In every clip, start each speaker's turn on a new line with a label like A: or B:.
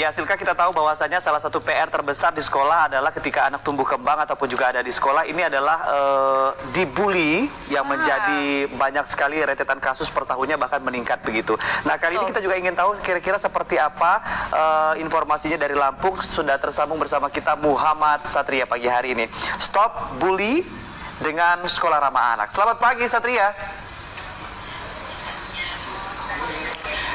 A: Ya, Silka, kita tahu bahwasanya salah satu PR terbesar di sekolah adalah ketika anak tumbuh kembang ataupun juga ada di sekolah, ini adalah dibully yang menjadi banyak sekali rentetan kasus per tahunnya bahkan meningkat begitu. Nah, kali ini kita juga ingin tahu kira-kira seperti apa informasinya dari Lampung. Sudah tersambung bersama kita Muhammad Satria pagi hari ini. Stop bully dengan Sekolah Ramah Anak. Selamat pagi, Satria.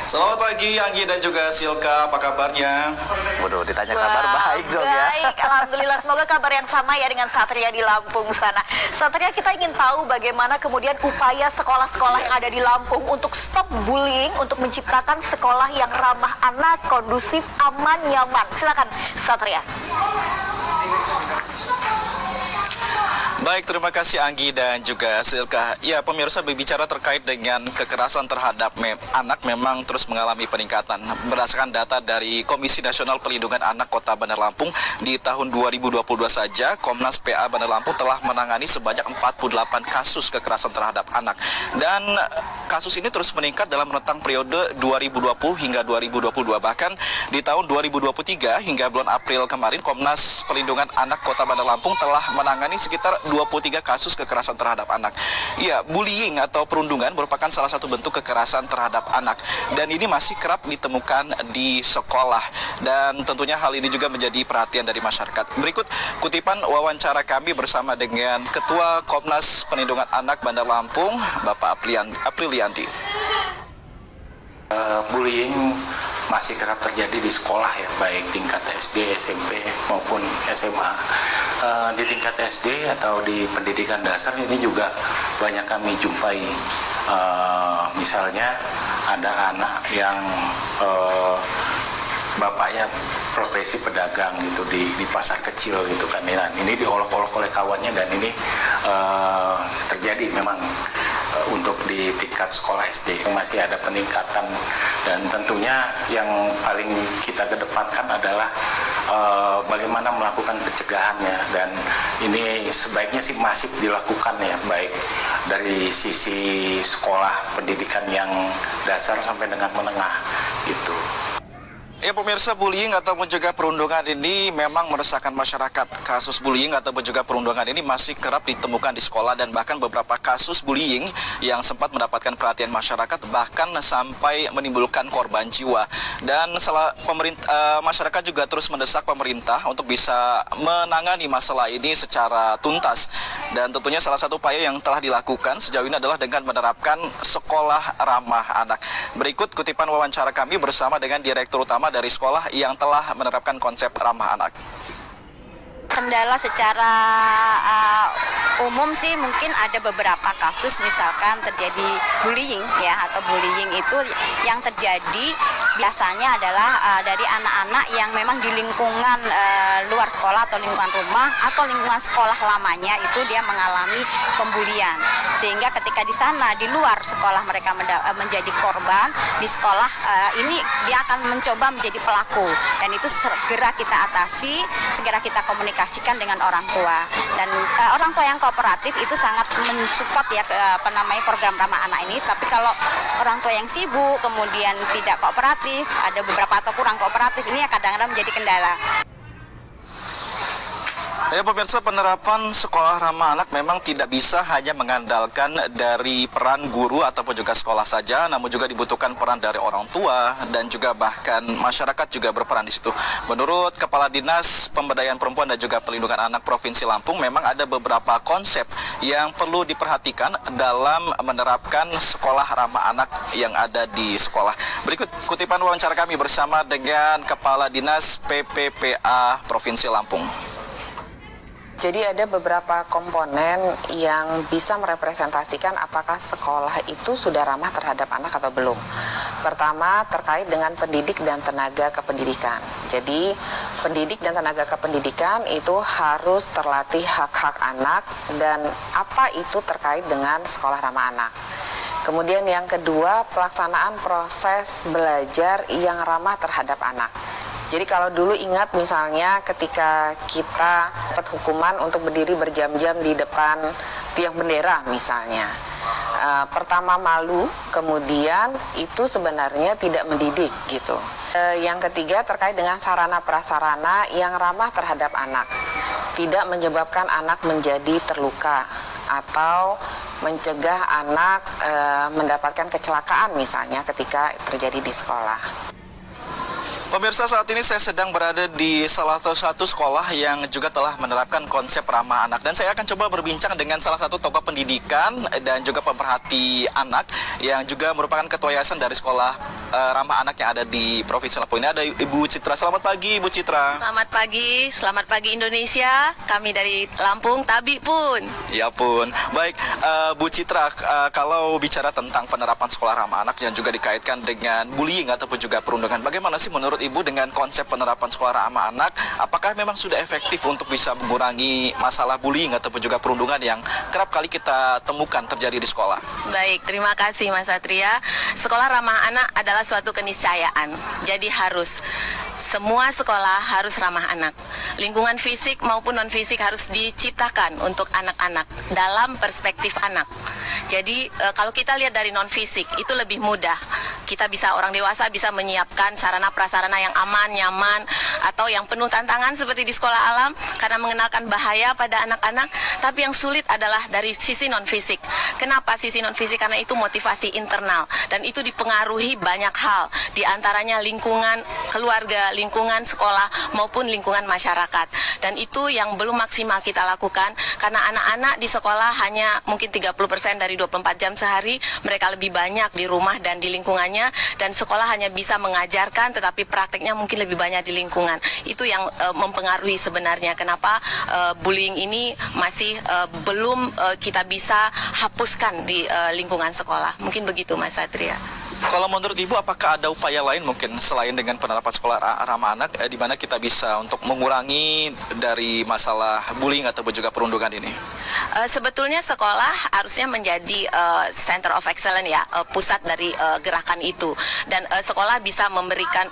B: Selamat pagi Anggi dan juga Silka, apa kabarnya?
A: Waduh, ditanya kabar baik dong ya.
C: Baik, alhamdulillah, semoga kabar yang sama ya dengan Satria di Lampung sana. Satria, kita ingin tahu bagaimana kemudian upaya sekolah-sekolah yang ada di Lampung untuk stop bullying, untuk menciptakan sekolah yang ramah anak, kondusif, aman, nyaman. Silakan Satria.
B: Baik, terima kasih Anggi dan juga Silka. Ya, pemirsa, berbicara terkait dengan kekerasan terhadap anak memang terus mengalami peningkatan. Berdasarkan data dari Komisi Nasional Perlindungan Anak Kota Bandar Lampung, di tahun 2022 saja, Komnas PA Bandar Lampung telah menangani sebanyak 48 kasus kekerasan terhadap anak. Dan kasus ini terus meningkat dalam rentang periode 2020 hingga 2022. Bahkan di tahun 2023 hingga bulan April kemarin, Komnas Perlindungan Anak Kota Bandar Lampung telah menangani sekitar 23 kasus kekerasan terhadap anak. Ya, bullying atau perundungan merupakan salah satu bentuk kekerasan terhadap anak. Dan ini masih kerap ditemukan di sekolah. Dan tentunya hal ini juga menjadi perhatian dari masyarakat. Berikut kutipan wawancara kami bersama dengan Ketua Komnas Perlindungan Anak Bandar Lampung, Bapak Aprilianti.
D: Bullying masih kerap terjadi di sekolah ya, baik tingkat SD, SMP maupun SMA. Di tingkat SD atau di pendidikan dasar ini juga banyak kami jumpai. Misalnya ada anak yang bapaknya profesi pedagang gitu di pasar kecil gitu kan. Nah, ini diolok-olok oleh kawannya dan ini terjadi memang untuk di tingkat sekolah SD masih ada peningkatan, dan tentunya yang paling kita kedepankan adalah bagaimana melakukan pencegahannya, dan ini sebaiknya sih masif dilakukan ya, baik dari sisi sekolah pendidikan yang dasar sampai dengan menengah gitu.
B: Ya, pemirsa, bullying ataupun juga perundungan ini memang meresahkan masyarakat. Kasus bullying ataupun juga perundungan ini masih kerap ditemukan di sekolah, dan bahkan beberapa kasus bullying yang sempat mendapatkan perhatian masyarakat bahkan sampai menimbulkan korban jiwa. Dan masyarakat juga terus mendesak pemerintah untuk bisa menangani masalah ini secara tuntas. Dan tentunya salah satu upaya yang telah dilakukan sejauh ini adalah dengan menerapkan sekolah ramah anak. Berikut kutipan wawancara kami bersama dengan Direktur Utama dari sekolah yang telah menerapkan konsep ramah anak.
E: Kendala secara umum sih mungkin ada beberapa kasus, misalkan terjadi bullying ya, atau bullying itu yang terjadi biasanya adalah dari anak-anak yang memang di lingkungan luar sekolah atau lingkungan rumah atau lingkungan sekolah lamanya itu dia mengalami pembulian, sehingga ketika di sana di luar sekolah mereka menjadi korban, di sekolah ini dia akan mencoba menjadi pelaku, dan itu segera kita atasi, segera kita komunikasikan dengan orang tua, dan orang tua yang kooperatif itu sangat mensupport ya program ramah anak ini. Tapi kalau orang tua yang sibuk kemudian tidak kooperatif, ada beberapa atau kurang kooperatif, ini kadang-kadang menjadi kendala.
B: Ya, pemirsa, penerapan sekolah ramah anak memang tidak bisa hanya mengandalkan dari peran guru ataupun juga sekolah saja, namun juga dibutuhkan peran dari orang tua dan juga bahkan masyarakat juga berperan di situ. Menurut Kepala Dinas Pemberdayaan Perempuan dan juga Perlindungan Anak Provinsi Lampung, memang ada beberapa konsep yang perlu diperhatikan dalam menerapkan sekolah ramah anak yang ada di sekolah. Berikut kutipan wawancara kami bersama dengan Kepala Dinas PPPA Provinsi Lampung.
F: Jadi ada beberapa komponen yang bisa merepresentasikan apakah sekolah itu sudah ramah terhadap anak atau belum. Pertama, terkait dengan pendidik dan tenaga kependidikan. Jadi pendidik dan tenaga kependidikan itu harus terlatih hak-hak anak, dan apa itu terkait dengan sekolah ramah anak. Kemudian yang kedua, pelaksanaan proses belajar yang ramah terhadap anak. Jadi kalau dulu ingat misalnya ketika kita dapat hukuman untuk berdiri berjam-jam di depan tiang bendera misalnya, pertama malu, kemudian itu sebenarnya tidak mendidik gitu. Yang ketiga terkait dengan sarana prasarana yang ramah terhadap anak, tidak menyebabkan anak menjadi terluka atau mencegah anak mendapatkan kecelakaan misalnya ketika terjadi di sekolah.
B: Pemirsa, saat ini saya sedang berada di salah satu sekolah yang juga telah menerapkan konsep ramah anak. Dan saya akan coba berbincang dengan salah satu tokoh pendidikan dan juga pemerhati anak yang juga merupakan ketua yayasan dari sekolah ramah anak yang ada di Provinsi Lampung. Ini ada Ibu Citra. Selamat pagi, Ibu Citra.
G: Selamat pagi Indonesia. Kami dari Lampung, Tabi pun.
B: Ya pun. Baik, Bu Citra, kalau bicara tentang penerapan sekolah ramah anak yang juga dikaitkan dengan bullying ataupun juga perundungan, bagaimana sih menurut Ibu dengan konsep penerapan sekolah ramah anak? Apakah memang sudah efektif untuk bisa mengurangi masalah bullying ataupun juga perundungan yang kerap kali kita temukan terjadi di sekolah?
G: Baik, terima kasih Mas Satria. Sekolah ramah anak adalah suatu keniscayaan. Jadi semua sekolah harus ramah anak. Lingkungan fisik maupun non-fisik harus diciptakan untuk anak-anak dalam perspektif anak. Jadi kalau kita lihat dari non-fisik itu lebih mudah. Orang dewasa bisa menyiapkan sarana prasarana yang aman, nyaman, atau yang penuh tantangan seperti di sekolah alam karena mengenalkan bahaya pada anak-anak. Tapi yang sulit adalah dari sisi non-fisik. Kenapa sisi non-fisik? Karena itu motivasi internal dan itu dipengaruhi banyak hal, di antaranya lingkungan keluarga, lingkungan sekolah maupun lingkungan masyarakat. Dan itu yang belum maksimal kita lakukan karena anak-anak di sekolah hanya mungkin 30% dari 24 jam sehari, mereka lebih banyak di rumah dan di lingkungannya, dan sekolah hanya bisa mengajarkan tetapi prakteknya mungkin lebih banyak di lingkungan. Itu yang mempengaruhi sebenarnya kenapa bullying ini masih belum kita bisa hapuskan di lingkungan sekolah. Mungkin begitu Mas Satria.
B: Kalau menurut Ibu, apakah ada upaya lain mungkin selain dengan penerapan sekolah ramah anak di mana kita bisa untuk mengurangi dari masalah bullying ataupun juga perundungan ini?
G: Sebetulnya sekolah harusnya menjadi center of excellence ya, pusat dari gerakan itu. Dan sekolah bisa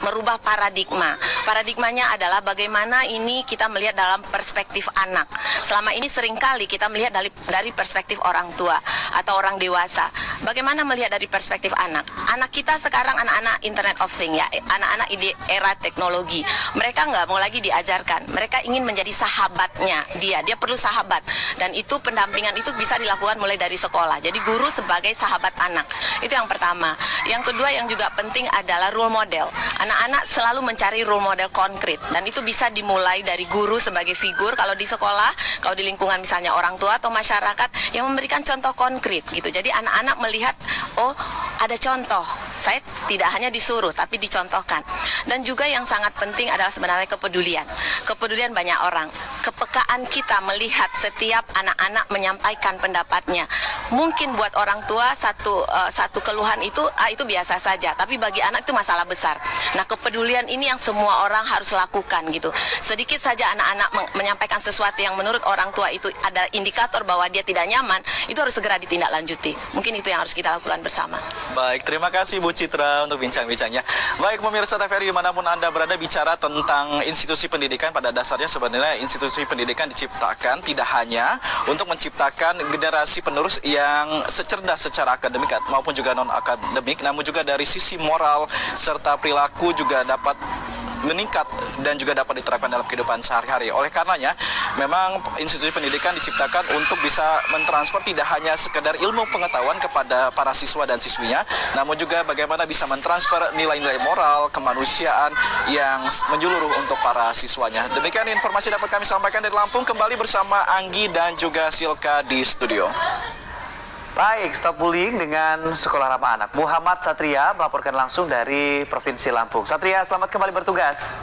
G: merubah paradigma. Paradigmanya adalah bagaimana ini kita melihat dalam perspektif anak. Selama ini seringkali kita melihat dari perspektif orang tua atau orang dewasa. Bagaimana melihat dari perspektif anak? Anak kita sekarang anak-anak Internet of Things ya, anak-anak di era teknologi. Mereka nggak mau lagi diajarkan, mereka ingin menjadi sahabatnya dia perlu sahabat. Dan itu pendampingan itu bisa dilakukan mulai dari sekolah. Jadi guru sebagai sahabat anak, itu yang pertama. Yang kedua yang juga penting adalah role model. Anak-anak selalu mencari role model konkret, dan itu bisa dimulai dari guru sebagai figur kalau di sekolah, kalau di lingkungan misalnya orang tua atau masyarakat yang memberikan contoh konkret gitu. Jadi anak-anak melihat, oh ada contoh, saya tidak hanya disuruh tapi dicontohkan. Dan juga yang sangat penting adalah sebenarnya kepedulian banyak orang, kepekaan kita melihat setiap anak-anak menyampaikan pendapatnya. Mungkin buat orang tua satu keluhan itu biasa saja, tapi bagi anak itu masalah besar. Nah, kepedulian ini yang semua orang harus lakukan gitu. Sedikit saja anak-anak menyampaikan sesuatu yang menurut orang tua itu ada indikator bahwa dia tidak nyaman, itu harus segera ditindaklanjuti. Mungkin itu yang harus kita lakukan bersama.
B: Baik, terima kasih Bu Citra untuk bincang-bincangnya. Baik, pemirsa TVRI dimanapun Anda berada, bicara tentang institusi pendidikan, pada dasarnya sebenarnya institusi pendidikan diciptakan tidak hanya untuk menciptakan generasi penerus yang secerdas secara akademik maupun juga non-akademik, namun juga dari sisi moral serta perilaku juga dapat meningkat dan juga dapat diterapkan dalam kehidupan sehari-hari. Oleh karenanya, memang institusi pendidikan diciptakan untuk bisa mentransfer tidak hanya sekedar ilmu pengetahuan kepada para siswa dan siswinya, namun juga bagaimana bisa mentransfer nilai-nilai moral, kemanusiaan yang menyeluruh untuk para siswanya. Demikian informasi dapat kami sampaikan dari Lampung, kembali bersama Anggi dan juga Silka di studio.
A: Baik, stop bullying dengan sekolah ramah anak. Muhammad Satria melaporkan langsung dari Provinsi Lampung. Satria, selamat kembali bertugas.